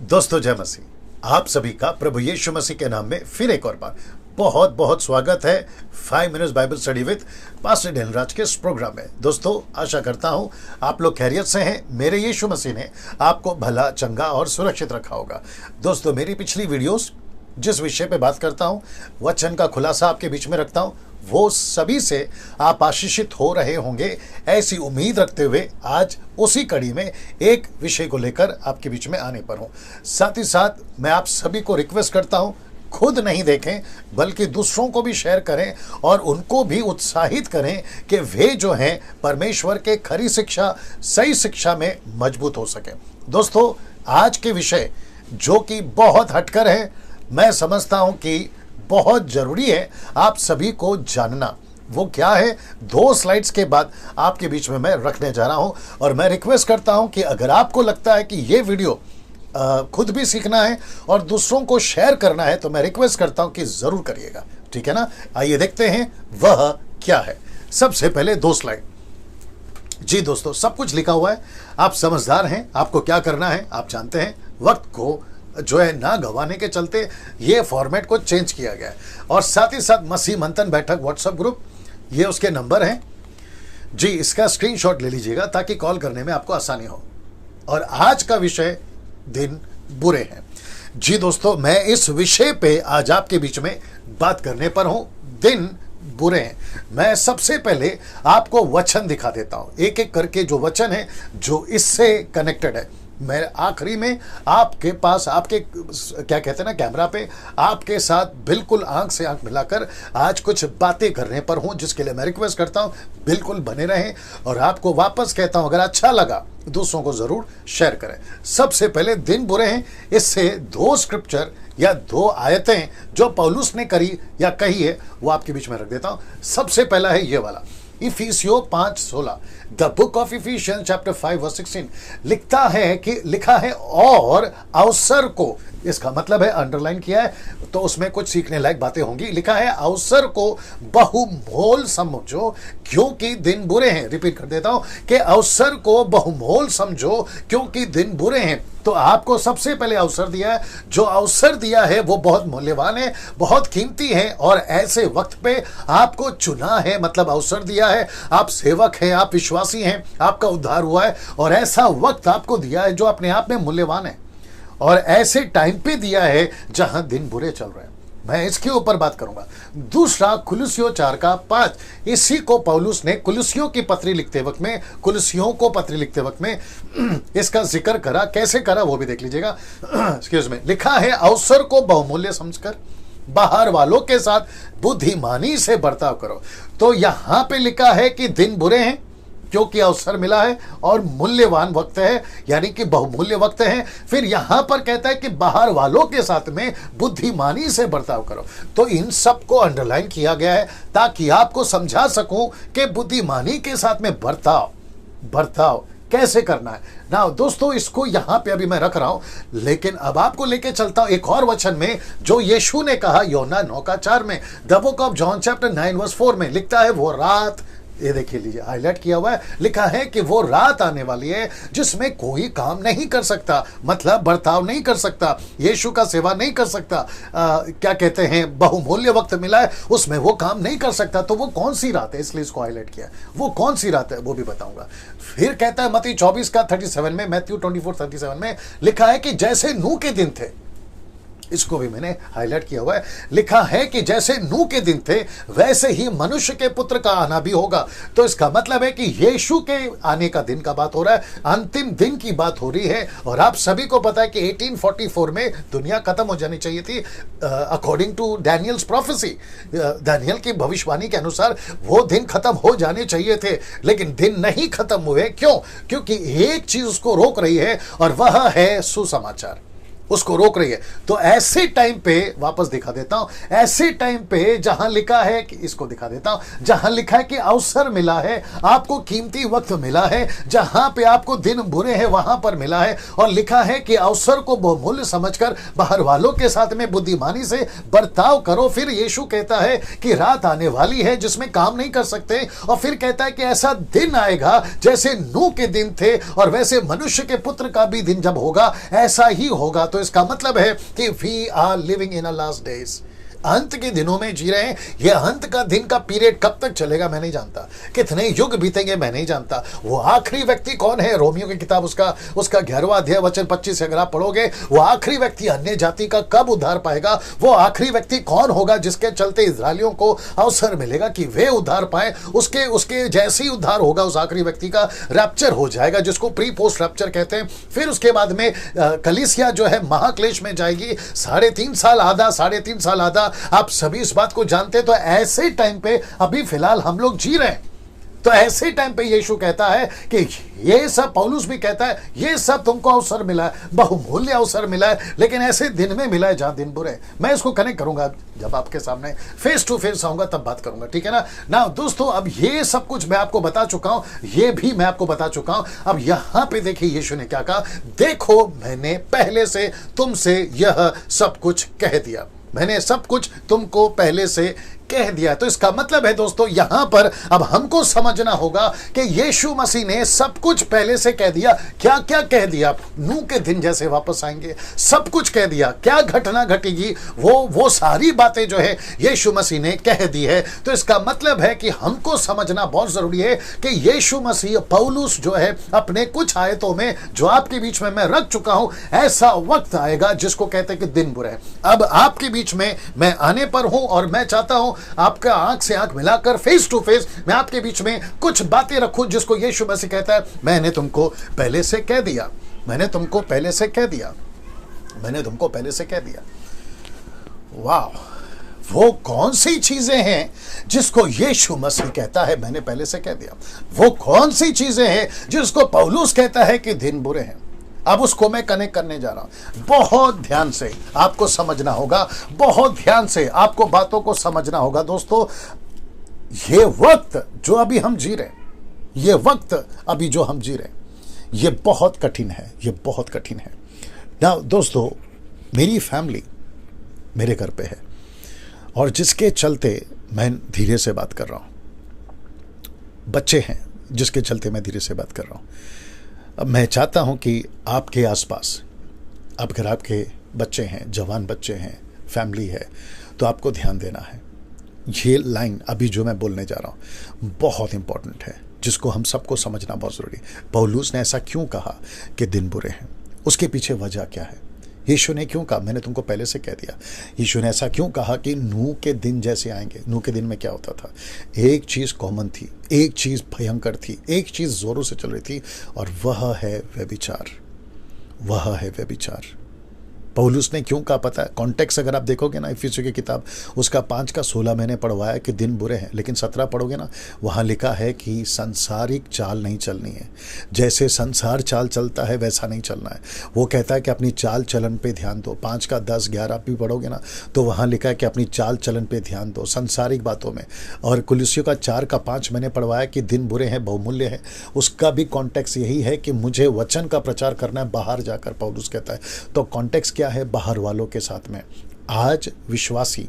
दोस्तों जय मसीह। आप सभी का प्रभु यीशु मसीह के नाम में फिर एक और बार बहुत बहुत स्वागत है 5 minutes Bible study with pastor Dhanraj के इस प्रोग्राम में। दोस्तों आशा करता हूं आप लोग खैरियत से हैं। मेरे यीशु मसीह ने आपको भला चंगा और सुरक्षित रखा होगा। दोस्तों मेरी पिछली वीडियोस जिस विषय पे बात करता हूं, वचन का खुलासा आपके बीच में रखता हूं, वो सभी से आप आशीषित हो रहे होंगे ऐसी उम्मीद रखते हुए आज उसी कड़ी में एक विषय को लेकर आपके बीच में आने पर हूं। साथ ही साथ मैं आप सभी को रिक्वेस्ट करता हूं, खुद नहीं देखें बल्कि दूसरों को भी शेयर करें और उनको भी उत्साहित करें कि वे जो हैं परमेश्वर के खरी शिक्षा, सही शिक्षा में मजबूत हो सके। दोस्तों आज के विषय जो कि बहुत हटकर है, मैं समझता हूं कि बहुत जरूरी है आप सभी को जानना। वो क्या है, 2 स्लाइड्स के बाद आपके बीच में मैं रखने जा रहा हूं। और मैं रिक्वेस्ट करता हूं कि अगर आपको लगता है कि ये वीडियो खुद भी सीखना है और दूसरों को शेयर करना है तो मैं रिक्वेस्ट करता हूं कि जरूर करिएगा, ठीक है ना। आइए देखते हैं वह क्या है। सबसे पहले 2 स्लाइड। जी दोस्तों, सब कुछ लिखा हुआ है, आप समझदार हैं, आपको क्या करना है आप जानते हैं। वक्त को जो है ना गंवाने के चलते ये फॉर्मेट को चेंज किया गया है। और साथ ही साथ मसीह मंथन बैठक व्हाट्सएप ग्रुप, ये उसके नंबर हैं जी, इसका स्क्रीनशॉट ले लीजिएगा ताकि कॉल करने में आपको आसानी हो। और आज का विषय दिन बुरे हैं। जी दोस्तों, मैं इस विषय पे आज आपके बीच में बात करने पर हूं, दिन बुरे हैं। मैं सबसे पहले आपको वचन दिखा देता हूं, एक एक करके जो वचन है जो इससे कनेक्टेड है। मैं आखिरी में आपके पास आपके क्या कहते हैं ना, कैमरा पे आपके साथ बिल्कुल आंख से आंख मिलाकर आज कुछ बातें करने पर हूं, जिसके लिए मैं रिक्वेस्ट करता हूं बिल्कुल बने रहें। और आपको वापस कहता हूं, अगर अच्छा लगा दूसरों को जरूर शेयर करें। सबसे पहले दिन बुरे हैं, इससे 2 स्क्रिप्चर या 2 आयतें जो पौलुस ने करी या कही है वो आपके बीच में रख देता हूं। सबसे पहला है ये वाला, इफिसियों 5:16। The book of efficiency chapter 5:16 लिखा है और अवसर को, इसका मतलब है अंडरलाइन किया है तो उसमें कुछ सीखने लायक बातें होंगी। लिखा है अवसर को बहुमोल समझो क्योंकि दिन बुरे हैं। रिपीट कर देता हूं कि अवसर को बहुमोल समझो क्योंकि दिन बुरे हैं। तो आपको सबसे पहले अवसर दिया है, जो अवसर दिया है वो बहुत मूल्यवान है, बहुत कीमती है। और ऐसे वक्त पे आपको चुना है, मतलब अवसर दिया है, आप सेवक हैं, आप विश्वासी हैं, आपका उद्धार हुआ है और ऐसा वक्त आपको दिया है जो अपने आप में मूल्यवान है और ऐसे टाइम पे दिया है जहां दिन बुरे चल रहे हैं। मैं इसके ऊपर बात करूंगा। दूसरा कुलुसियों 4:5, इसी को पौलुस ने कुलुसियों की पत्री लिखते वक्त में, कुलुसियों को पत्री लिखते वक्त में इसका जिक्र करा। कैसे करा वो भी देख लीजिएगा। एक्सक्यूज में, लिखा है अवसर को बहुमूल्य समझकर बाहर वालों के साथ बुद्धिमानी से बर्ताव करो। तो यहां पे लिखा है कि दिन बुरे हैं क्योंकि अवसर मिला है और मूल्यवान वक्त है, यानी कि बहुमूल्य वक्त है। फिर यहां पर कहता है कि बाहर वालों के साथ में बुद्धिमानी से बर्ताव करो। तो इन सब को अंडरलाइन किया गया है ताकि आपको समझा सकूं कि बुद्धिमानी के साथ में बर्ताव कैसे करना है ना। दोस्तों इसको यहां पे अभी मैं रख रहा हूं, लेकिन अब आपको लेके चलता हूं एक और वचन में जो यीशु ने कहा यूहन्ना 9:4 में। The book of John chapter 9:4 में लिखता है वो रात, ये देखिए लीजिए हाईलाइट किया हुआ है, लिखा है कि वो रात आने वाली है जिसमें कोई काम नहीं कर सकता, मतलब बर्ताव नहीं कर सकता, यीशु का सेवा नहीं कर सकता, क्या कहते हैं बहुमूल्य वक्त मिला है उसमें वो काम नहीं कर सकता। तो वो कौन सी रात है, इसलिए इसको हाईलाइट किया। वो कौन सी रात है वो भी बताऊंगा। फिर कहता है मत्ती 24:37 में, मैथ्यू 24:37 में लिखा है कि जैसे नूह के दिन थे, इसको भी मैंने हाईलाइट किया हुआ है, लिखा है कि जैसे नूह के दिन थे वैसे ही मनुष्य के पुत्र का आना भी होगा। तो इसका मतलब है कि यीशु के आने का दिन का बात हो रहा है, अंतिम दिन की बात हो रही है। और आप सभी को पता है कि 1844 में दुनिया खत्म हो जानी चाहिए थी according to Daniel's prophecy. Daniel की भविष्यवाणी के अनुसार वो दिन खत्म हो जाने चाहिए थे, लेकिन दिन नहीं खत्म हुए। क्यों? क्योंकि एक चीज उसको रोक रही है और वह है सुसमाचार। उसको रोक रही है। तो ऐसे टाइम पे वापस दिखा देता हूं, ऐसे टाइम पे जहां लिखा है कि इसको दिखा देता हूं, जहां लिखा है कि अवसर मिला है, आपको कीमती वक्त मिला है, जहां पे आपको दिन बुरे हैं वहां पर मिला है, और लिखा है कि अवसर को बहुमूल्य समझकर बाहर वालों के साथ में बुद्धिमानी से बर्ताव करो। फिर यीशु कहता है कि रात आने वाली है जिसमें काम नहीं कर सकते, और फिर कहता है कि ऐसा दिन आएगा जैसे नूह के दिन थे, और वैसे मनुष्य के पुत्र का भी दिन जब होगा ऐसा ही होगा। तो इसका मतलब है कि we are living in a last days, अंत के दिनों में जी रहे हैं। यह अंत का दिन का पीरियड कब तक चलेगा मैं नहीं जानता, कितने युग बीतेंगे मैं नहीं जानता। वो आखिरी व्यक्ति कौन है? रोमियो की किताब उसका 11वां अध्याय वचन 25 से अगर आप पढ़ोगे, वो आखिरी व्यक्ति अन्य जाति का कब उद्धार पाएगा? वो आखिरी व्यक्ति कौन होगा जिसके चलते इजरायलियों को अवसर मिलेगा कि वे उद्धार पाए? उसके जैसे ही उद्धार होगा उस आखिरी व्यक्ति का, रैप्चर हो जाएगा, जिसको प्री पोस्ट रैप्चर कहते हैं। फिर उसके बाद में कलीसिया जो है महाक्लेश में जाएगी, 3.5 साल आधा, 3.5 साल आधा। आप सभी इस बात को जानते हैं। तो ऐसे टाइम पे अभी फिलहाल हम लोग जी रहे हैं। तो ऐसे टाइम पे यीशु कहता है कि ये सब, पौलुस भी कहता है, ये सब तुमको अवसर मिला है, बहुमूल्य अवसर मिला है, लेकिन ऐसे दिन में मिला है जहां दिन बुरे। मैं इसको कनेक्ट करूंगा जब आपके सामने फेस टू फेस आऊंगा तब बात करूंगा, ठीक है ना दोस्तों, अब ये सब कुछ मैं आपको बता चुका हूं, ये भी मैं आपको बता चुका हूं। अब यहां पे देखिए यीशु ने क्या कहा, देखो मैंने पहले से तुमसे यह सब कुछ कह दिया, मैंने सब कुछ तुमको पहले से कह दिया। तो इसका मतलब है दोस्तों, यहां पर अब हमको समझना होगा कि यीशु मसीह ने सब कुछ पहले से कह दिया। क्या क्या कह दिया? नूह के दिन जैसे वापस आएंगे, सब कुछ कह दिया। क्या घटना घटेगी, वो सारी बातें जो है यीशु मसीह ने कह दी है। तो इसका मतलब है कि हमको समझना बहुत जरूरी है कि यीशु मसीह, पौलुस जो है अपने कुछ आयतों में जो आपके बीच में मैं रख चुका हूं, ऐसा वक्त आएगा जिसको कहते हैं कि दिन बुरे हैं। अब आपके बीच में मैं आने पर हूं और मैं चाहता हूं आपका आंख से आंख मिलाकर फेस टू फेस मैं आपके बीच में कुछ बातें रखूं जिसको यीशु मसीह कहता है, मैंने तुमको पहले से कह दिया, मैंने तुमको पहले से कह दिया, मैंने तुमको पहले से कह दिया। वाह, वो कौन सी चीजें हैं जिसको यीशु मसीह कहता है मैंने पहले से कह दिया? वो कौन सी चीजें हैं जिसको पौलुस कहता है कि दिन बुरे हैं? अब उसको मैं कनेक्ट करने जा रहा हूं। बहुत ध्यान से आपको समझना होगा, बहुत ध्यान से आपको बातों को समझना होगा। दोस्तों, ये वक्त जो अभी हम जी रहे हैं, ये वक्त अभी जो हम जी रहे हैं, ये बहुत कठिन है, ये बहुत कठिन है ना दोस्तों। मेरी फैमिली मेरे घर पे है और जिसके चलते मैं धीरे से बात कर रहा हूं, बच्चे हैं जिसके चलते मैं धीरे से बात कर रहा हूं। अब मैं चाहता हूं कि आपके आसपास, अब अगर आपके बच्चे हैं, जवान बच्चे हैं, फैमिली है, तो आपको ध्यान देना है। ये लाइन अभी जो मैं बोलने जा रहा हूं बहुत इंपॉर्टेंट है, जिसको हम सबको समझना बहुत ज़रूरी है। पौलुस ने ऐसा क्यों कहा कि दिन बुरे हैं? उसके पीछे वजह क्या है? यीशु ने क्यों कहा मैंने तुमको पहले से कह दिया? यीशु ने ऐसा क्यों कहा कि नूह के दिन जैसे आएंगे? नूह के दिन में क्या होता था? एक चीज़ कॉमन थी, एक चीज़ भयंकर थी, एक चीज़ जोरों से चल रही थी, और वह है व्यभिचार, वह है व्यभिचार। पौलुस ने क्यों कहा पता है? कॉन्टेक्स्ट अगर आप देखोगे ना, इफिसियों की किताब उसका 5 का 16 मैंने पढ़वाया कि दिन बुरे हैं, लेकिन 17 पढ़ोगे ना, वहाँ लिखा है कि संसारिक चाल नहीं चलनी है, जैसे संसार चाल चलता है वैसा नहीं चलना है। वो कहता है कि अपनी चाल चलन पे ध्यान दो। 5 का 10 11 आप भी पढ़ोगे ना, तो वहाँ लिखा है कि अपनी चाल चलन पे ध्यान दो संसारिक बातों में। और कुलिसियों का 4 का 5 मैंने पढ़वाया कि दिन बुरे हैं, बहुमूल्य है। उसका भी कॉन्टेक्स्ट यही है कि मुझे वचन का प्रचार करना है बाहर जाकर, पौलुस कहता है। तो कॉन्टेक्स्ट क्या है? बाहर वालों के साथ में। आज विश्वासी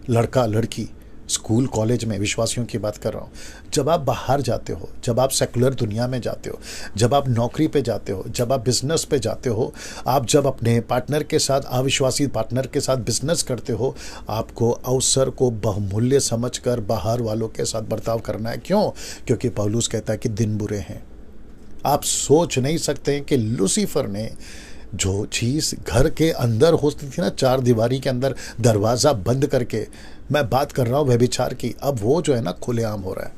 लड़का लड़की स्कूल कॉलेज में, विश्वासियों की बात कर रहा हूँ, जब आप बाहर जाते हो, जब आप सेकुलर दुनिया में जाते हो, जब आप नौकरी पे जाते हो, जब आप बिजनेस पे जाते हो, आप जब अपने पार्टनर के साथ, अविश्वासी पार्टनर के साथ बिजनेस करते हो, आपको अवसर को बहुमूल्य समझकर बाहर वालों के साथ बर्ताव करना है। क्यों? क्योंकि पौलुस कहता है कि दिन बुरे हैं। आप सोच नहीं सकते कि लूसीफर ने जो चीज़ घर के अंदर होती थी ना, 4 दीवारी के अंदर दरवाज़ा बंद करके, मैं बात कर रहा हूँ व्यभिचार की, अब वो जो है ना खुलेआम हो रहा है।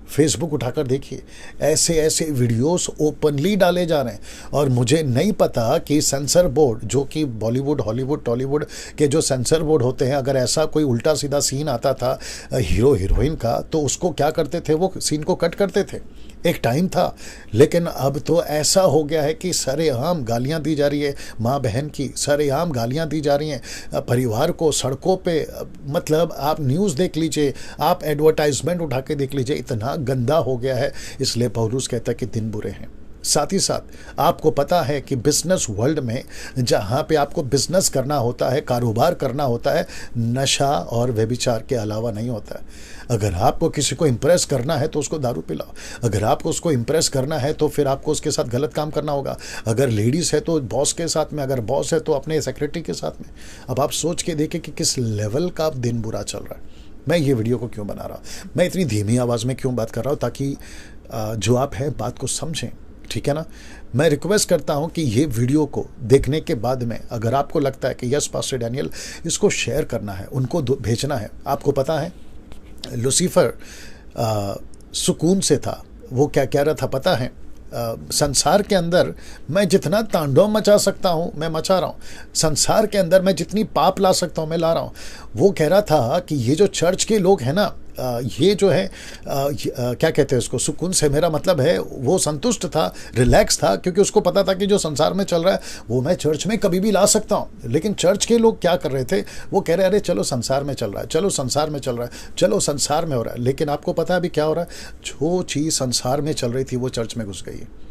फेसबुक उठाकर देखिए, ऐसे ऐसे वीडियोस ओपनली डाले जा रहे हैं। और मुझे नहीं पता कि सेंसर बोर्ड, जो कि बॉलीवुड, हॉलीवुड, टॉलीवुड के जो सेंसर बोर्ड होते हैं, अगर ऐसा कोई उल्टा सीधा सीन आता था हीरो हीरोइन का, तो उसको क्या करते थे? वो सीन को कट करते थे। एक टाइम था, लेकिन अब तो ऐसा हो गया है कि सरेआम गालियां दी जा रही है माँ बहन की, सरेआम गालियां दी जा रही हैं परिवार को सड़कों पे। मतलब आप न्यूज़ देख लीजिए, आप एडवर्टाइजमेंट उठा के देख लीजिए, इतना गंदा हो गया है। इसलिए पौलुस कहता है कि दिन बुरे हैं। साथ ही साथ आपको पता है कि बिजनेस वर्ल्ड में जहाँ पे आपको बिजनेस करना होता है, कारोबार करना होता है, नशा और व्यभिचार के अलावा नहीं होता है। अगर आपको किसी को इम्प्रेस करना है तो उसको दारू पिलाओ, अगर आपको उसको इम्प्रेस करना है तो फिर आपको उसके साथ गलत काम करना होगा। अगर लेडीज़ है तो बॉस के साथ में, अगर बॉस है तो अपने सेक्रेटरी के साथ में। अब आप सोच के देखिए कि किस लेवल का दिन बुरा चल रहा है। मैं ये वीडियो को क्यों बना रहा हूँ, मैं इतनी धीमी आवाज़ में क्यों बात कर रहा हूँ, ताकि जो आप हैं बात को समझें, ठीक है ना। मैं रिक्वेस्ट करता हूं कि ये वीडियो को देखने के बाद में अगर आपको लगता है कि यस पास्टर डैनियल इसको शेयर करना है, उनको भेजना है। आपको पता है लूसीफर सुकून से था, वो क्या कह रहा था पता है, संसार के अंदर मैं जितना तांडव मचा सकता हूँ मैं मचा रहा हूँ, संसार के अंदर मैं जितनी पाप ला सकता हूँ मैं ला रहा हूँ। वो कह रहा था कि ये जो चर्च के लोग हैं ना, ये जो है क्या कहते हैं उसको, सुकून से मेरा मतलब है वो संतुष्ट था, रिलैक्स था, क्योंकि उसको पता था कि जो संसार में चल रहा है वो मैं चर्च में कभी भी ला सकता हूँ। लेकिन चर्च के लोग क्या कर रहे थे, वो कह रहे अरे चलो संसार में चल रहा है, चलो संसार में चल रहा है, चलो संसार में हो रहा है। लेकिन आपको पता है अभी क्या हो रहा है, जो चीज़ संसार में चल रही थी वो चर्च में घुस गई है।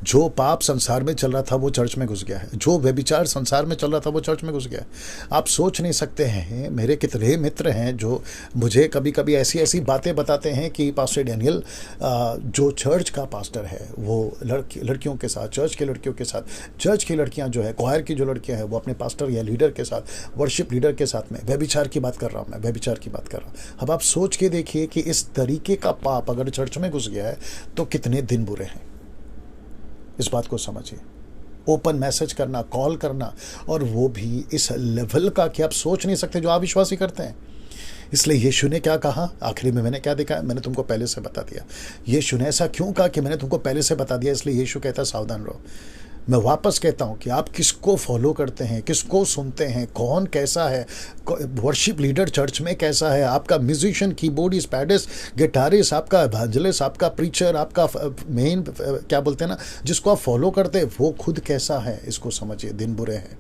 जो पाप संसार में चल रहा था वो चर्च में घुस गया है, जो व्यभिचार संसार में चल रहा था वो चर्च में घुस गया है। आप सोच नहीं सकते हैं, मेरे कितने मित्र हैं जो मुझे कभी कभी ऐसी ऐसी बातें बताते हैं कि पास्टर डैनियल जो चर्च का पास्टर है वो लड़कियों के साथ, चर्च के लड़कियों के साथ, चर्च की लड़कियां जो है, क्वायर की जो लड़कियां हैं वो अपने पास्टर या लीडर के साथ, वर्शिप लीडर के साथ में व्यभिचार की बात कर रहा हूँ, मैं व्यभिचार की बात कर रहा हूँ। अब आप सोच के देखिए कि इस तरीके का पाप अगर चर्च में घुस गया है तो कितने दिन बुरे हैं। इस बात को समझिए। ओपन मैसेज करना, कॉल करना, और वो भी इस लेवल का कि आप सोच नहीं सकते, जो आप विश्वासी करते हैं। इसलिए यीशु ने क्या कहा आखिरी में, मैंने क्या देखा, मैंने तुमको पहले से बता दिया। यीशु ने ऐसा क्यों कहा कि मैंने तुमको पहले से बता दिया, इसलिए यीशु कहता है सावधान रहो। मैं वापस कहता हूं कि आप किसको फॉलो करते हैं, किसको सुनते हैं, कौन कैसा है, वर्शिप लीडर चर्च में कैसा है, आपका म्यूजिशियन, कीबोर्डिस्ट, पैडिस्ट, गिटारिस्ट, आपका एवेंजलिस्ट, आपका प्रीचर, आपका मेन क्या बोलते हैं ना, जिसको आप फॉलो करते हैं वो खुद कैसा है, इसको समझिए। दिन बुरे हैं,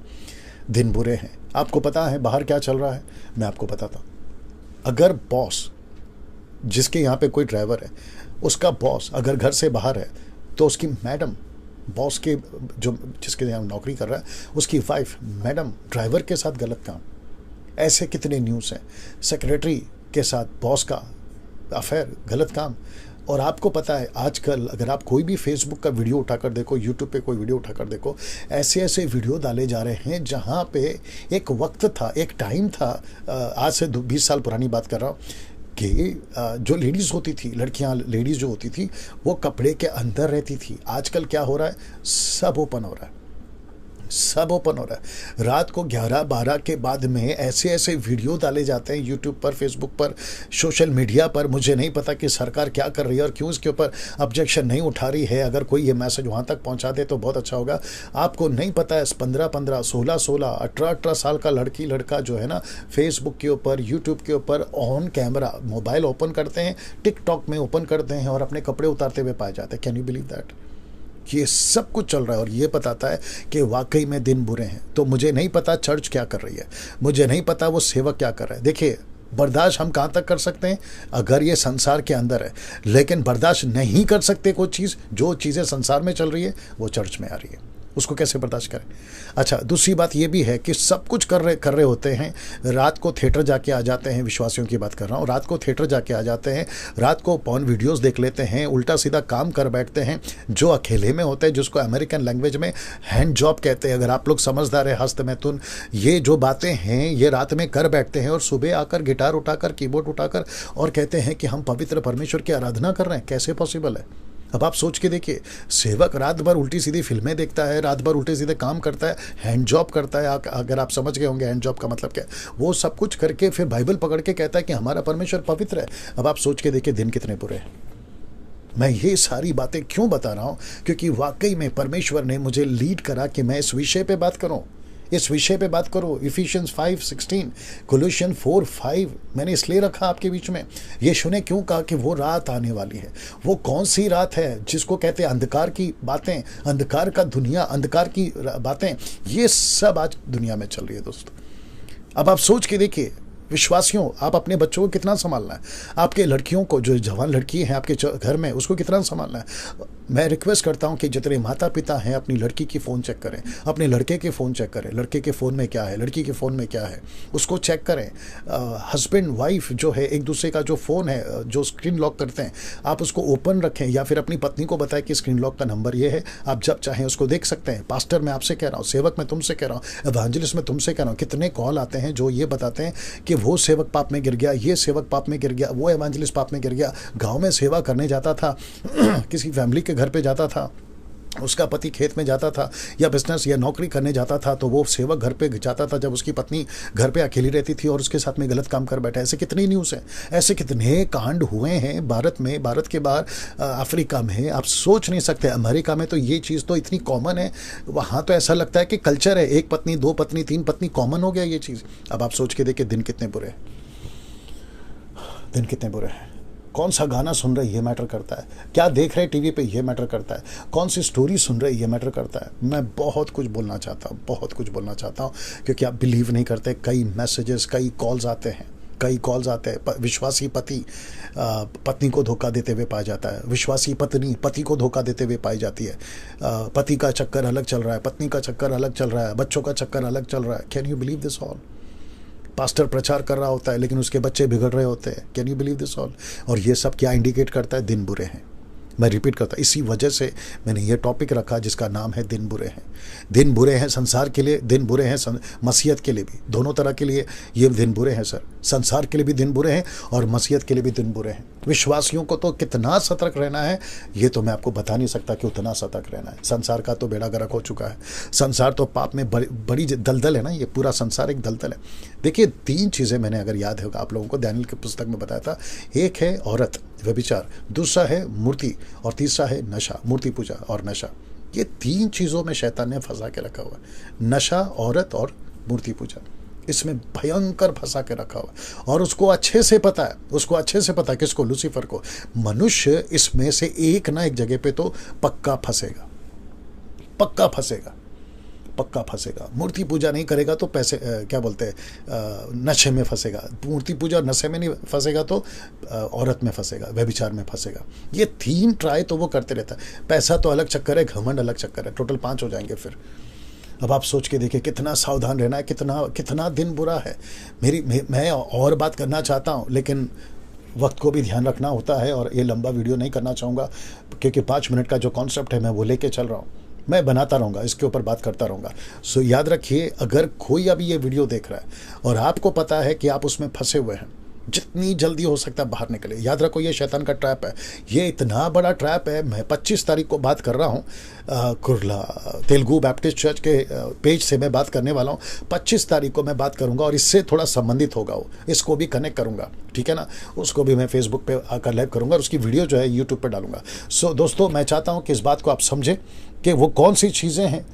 दिन बुरे हैं। आपको पता है बाहर क्या चल रहा है, मैं आपको बताता हूँ। अगर बॉस, जिसके यहाँ पे कोई ड्राइवर है, उसका बॉस अगर घर से बाहर है तो उसकी मैडम, बॉस के जो जिसके यहाँ नौकरी कर रहा है उसकी वाइफ, मैडम, ड्राइवर के साथ गलत काम। ऐसे कितने न्यूज़ हैं, सेक्रेटरी के साथ बॉस का अफेयर, गलत काम। और आपको पता है आजकल अगर आप कोई भी फेसबुक का वीडियो उठाकर देखो, यूट्यूब पे कोई वीडियो उठाकर देखो, ऐसे ऐसे वीडियो डाले जा रहे हैं जहाँ पे एक वक्त था, एक टाइम था, आज से 20 साल पुरानी बात कर रहा हूँ, कि जो लेडीज़ होती थी, लड़कियां, लेडीज़ जो होती थी वो कपड़े के अंदर रहती थी। आजकल क्या हो रहा है, सब ओपन हो रहा है, सब ओपन हो रहा है। रात को 11-12 के बाद में ऐसे ऐसे वीडियो डाले जाते हैं यूट्यूब पर, फेसबुक पर, सोशल मीडिया पर। मुझे नहीं पता कि सरकार क्या कर रही है और क्यों इसके ऊपर ऑब्जेक्शन नहीं उठा रही है। अगर कोई ये मैसेज वहाँ तक पहुँचा दे तो बहुत अच्छा होगा। आपको नहीं पता है 15-15, 16-16, 18-18 साल का लड़की लड़का जो है ना, फेसबुक के ऊपर, यूट्यूब के ऊपर ऑन कैमरा मोबाइल ओपन करते हैं, टिकटॉक में ओपन करते हैं और अपने कपड़े उतारते हुए पाए जाते हैं। Can you believe that? ये सब कुछ चल रहा है और ये बताता है कि वाकई में दिन बुरे हैं। तो मुझे नहीं पता चर्च क्या कर रही है, मुझे नहीं पता वो सेवक क्या कर रहा है। देखिए, बर्दाश्त हम कहाँ तक कर सकते हैं अगर ये संसार के अंदर है, लेकिन बर्दाश्त नहीं कर सकते कोई चीज़, जो चीज़ें संसार में चल रही है वो चर्च में आ रही है, उसको कैसे बर्दाश्त करें। अच्छा, दूसरी बात ये भी है कि सब कुछ कर रहे होते हैं, रात को थिएटर जाके आ जाते हैं, विश्वासियों की बात कर रहा हूँ, रात को थिएटर जाके आ जाते हैं, रात को पॉर्न वीडियोस देख लेते हैं, उल्टा सीधा काम कर बैठते हैं, जो अकेले में होते हैं, जिसको अमेरिकन लैंग्वेज में हैंड जॉब कहते हैं। अगर आप लोग समझदार है, हस्त मैथुन, ये जो बातें हैं ये रात में कर बैठते हैं और सुबह आकर गिटार उठाकर, कीबोर्ड उठाकर और कहते हैं कि हम पवित्र परमेश्वर की आराधना कर रहे हैं। कैसे पॉसिबल है? अब आप सोच के देखिए, सेवक रात भर उल्टी सीधी फिल्में देखता है, रात भर उल्टे सीधे काम करता है, हैंड जॉब करता है। अगर आप समझ गए होंगे हैंड जॉब का मतलब क्या है, वो सब कुछ करके फिर बाइबल पकड़ के कहता है कि हमारा परमेश्वर पवित्र है। अब आप सोच के देखिए दिन कितने बुरे हैं। मैं ये सारी बातें क्यों बता रहा हूँ? क्योंकि वाकई में परमेश्वर ने मुझे लीड करा कि मैं इस विषय पे बात करूँ, इस विषय पे बात करो। इफिशियंस 5:16, कोलोसियन 4:5 मैंने इसलिए रखा आपके बीच में। यीशु ने क्यों कहा कि वो रात आने वाली है। वो कौन सी रात है जिसको कहते हैं अंधकार की बातें, अंधकार का दुनिया, अंधकार की बातें, ये सब आज दुनिया में चल रही है दोस्तों। अब आप सोच के देखिए, विश्वासियों, आप अपने बच्चों को कितना संभालना है, आपके लड़कियों को, जो जवान लड़की हैं आपके घर में, उसको कितना संभालना है। मैं रिक्वेस्ट करता हूं कि जितने माता पिता हैं अपनी लड़की की फ़ोन चेक करें, अपने लड़के के फ़ोन चेक करें, लड़के के फ़ोन में क्या है, लड़की के फ़ोन में क्या है, उसको चेक करें। हस्बैंड वाइफ जो है, एक दूसरे का जो फ़ोन है, जो स्क्रीन लॉक करते हैं, आप उसको ओपन रखें, या फिर अपनी पत्नी को बताएं कि स्क्रीन लॉक का नंबर ये है, आप जब चाहें उसको देख सकते हैं। पास्टर मैं आपसे कह रहा हूँ, सेवक मैं तुमसे कह रहा हूँ, एवांजलिस्ट मैं तुमसे कह रहा हूँ, कितने कॉल आते हैं जो ये बताते हैं कि वो सेवक पाप में गिर गया, ये सेवक पाप में गिर गया, वो एवांजलिस्ट पाप में गिर गया। गाँव में सेवा करने जाता था, किसी फैमिली के घर पर जाता था, उसका पति खेत में जाता था या बिजनेस या नौकरी करने जाता था, तो वो सेवक घर पे जाता था जब उसकी पत्नी घर पे अकेली रहती थी और उसके साथ में गलत काम कर बैठा। ऐसे कितनी न्यूज़ हैं, ऐसे कितने कांड हुए हैं भारत में, भारत के बाहर अफ्रीका में, आप सोच नहीं सकते। अमेरिका में तो ये चीज़ तो इतनी कॉमन है, वहाँ तो ऐसा लगता है कि कल्चर है, 1 पत्नी 2 पत्नी 3 पत्नी कॉमन हो गया ये चीज़। अब आप सोच के देखिए दिन कितने बुरे हैं, दिन कितने बुरे हैं। कौन सा गाना सुन रहे ये मैटर करता है, क्या देख रहे टीवी पे ये मैटर करता है, कौन सी स्टोरी सुन रहे ये मैटर करता है। मैं बहुत कुछ बोलना चाहता हूँ, बहुत कुछ बोलना चाहता हूँ, क्योंकि आप बिलीव नहीं करते, कई मैसेजेस, कई कॉल्स आते हैं, कई कॉल्स आते हैं। विश्वासी पति पत्नी को धोखा देते हुए पाया जाता है, विश्वासी पत्नी पति को धोखा देते हुए पाई जाती है। पति का चक्कर अलग चल रहा है, पत्नी का चक्कर अलग चल रहा है, बच्चों का चक्कर अलग चल रहा है। Can you believe this all. Pastor प्रचार कर रहा होता है लेकिन उसके बच्चे बिगड़ रहे होते हैं। Can you believe this all. और ये सब क्या इंडिकेट करता है, दिन बुरे हैं। मैं रिपीट करता, इसी वजह से मैंने ये टॉपिक रखा जिसका नाम है दिन बुरे हैं। दिन बुरे हैं संसार के लिए, दिन बुरे हैं मसीहत के लिए भी, दोनों तरह के लिए ये दिन बुरे हैं सर। संसार के लिए भी दिन बुरे हैं और मसीहत के लिए भी दिन बुरे हैं। विश्वासियों को तो कितना सतर्क रहना है ये तो मैं आपको बता नहीं सकता कि उतना सतर्क रहना है। संसार का तो बेड़ा गर्क हो चुका है, संसार तो पाप में बड़ी दलदल है ना, ये पूरा संसार एक दलदल है। देखिए 3 चीज़ें मैंने, अगर याद होगा आप लोगों को, दानियेल की पुस्तक में बताया था। एक है औरत, व्यभिचार, दूसरा है मूर्ति, और तीसरा है नशा, मूर्ति पूजा और नशा। ये 3 चीज़ों में शैतान ने फंसा के रखा हुआ है, नशा, औरत और मूर्ति पूजा। इसमें भयंकर फंसा के रखा हुआ है और उसको अच्छे से पता है, उसको अच्छे से पता है किसको, लूसीफर को। मनुष्य इसमें से एक ना एक जगह पे तो पक्का फंसेगा, पक्का फंसेगा, पक्का फंसेगा। मूर्ति पूजा नहीं करेगा तो पैसे क्या बोलते हैं, नशे में फंसेगा। मूर्ति पूजा नशे में नहीं फंसेगा तो औरत में फंसेगा, व्यभिचार में फंसेगा। ये 3 ट्राई तो वो करते रहता है। पैसा तो अलग चक्कर है, घमंड अलग चक्कर है, टोटल 5 हो जाएंगे फिर। अब आप सोच के देखिए कितना सावधान रहना है, कितना दिन बुरा है। मैं और बात करना चाहता हूँ लेकिन वक्त को भी ध्यान रखना होता है और ये लंबा वीडियो नहीं करना चाहूँगा, क्योंकि 5 मिनट का जो कॉन्सेप्ट है मैं वो लेके चल रहा हूँ, मैं बनाता रहूँगा, इसके ऊपर बात करता रहूँगा। सो याद रखिए, अगर कोई अभी ये वीडियो देख रहा है और आपको पता है कि आप उसमें फंसे हुए हैं, जितनी जल्दी हो सकता है बाहर निकले। याद रखो ये शैतान का ट्रैप है, ये इतना बड़ा ट्रैप है। मैं 25 तारीख को बात कर रहा हूँ, कुर्ला तेलुगु बैप्टिस्ट चर्च के पेज से मैं बात करने वाला हूँ। 25 तारीख को मैं बात करूँगा और इससे थोड़ा संबंधित होगा वो, इसको भी कनेक्ट करूँगा, ठीक है ना। उसको भी मैं फेसबुक पे आकर लाइव करूँगा और उसकी वीडियो जो है यूट्यूब पर डालूंगा। सो दोस्तों, मैं चाहता हूँ कि इस बात को आप समझें कि वो कौन सी चीज़ें हैं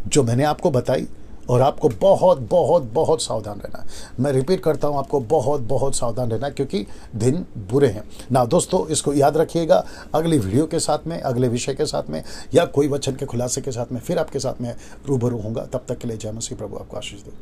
जो मैंने आपको बताई, और आपको बहुत बहुत बहुत सावधान रहना है। मैं रिपीट करता हूं, आपको बहुत बहुत सावधान रहना है क्योंकि दिन बुरे हैं ना। दोस्तों इसको याद रखिएगा, अगली वीडियो के साथ में, अगले विषय के साथ में या कोई वचन के खुलासे के साथ में फिर आपके साथ में रूबरू होऊंगा। तब तक के लिए जय मसीह, प्रभु आपको आशीष दे।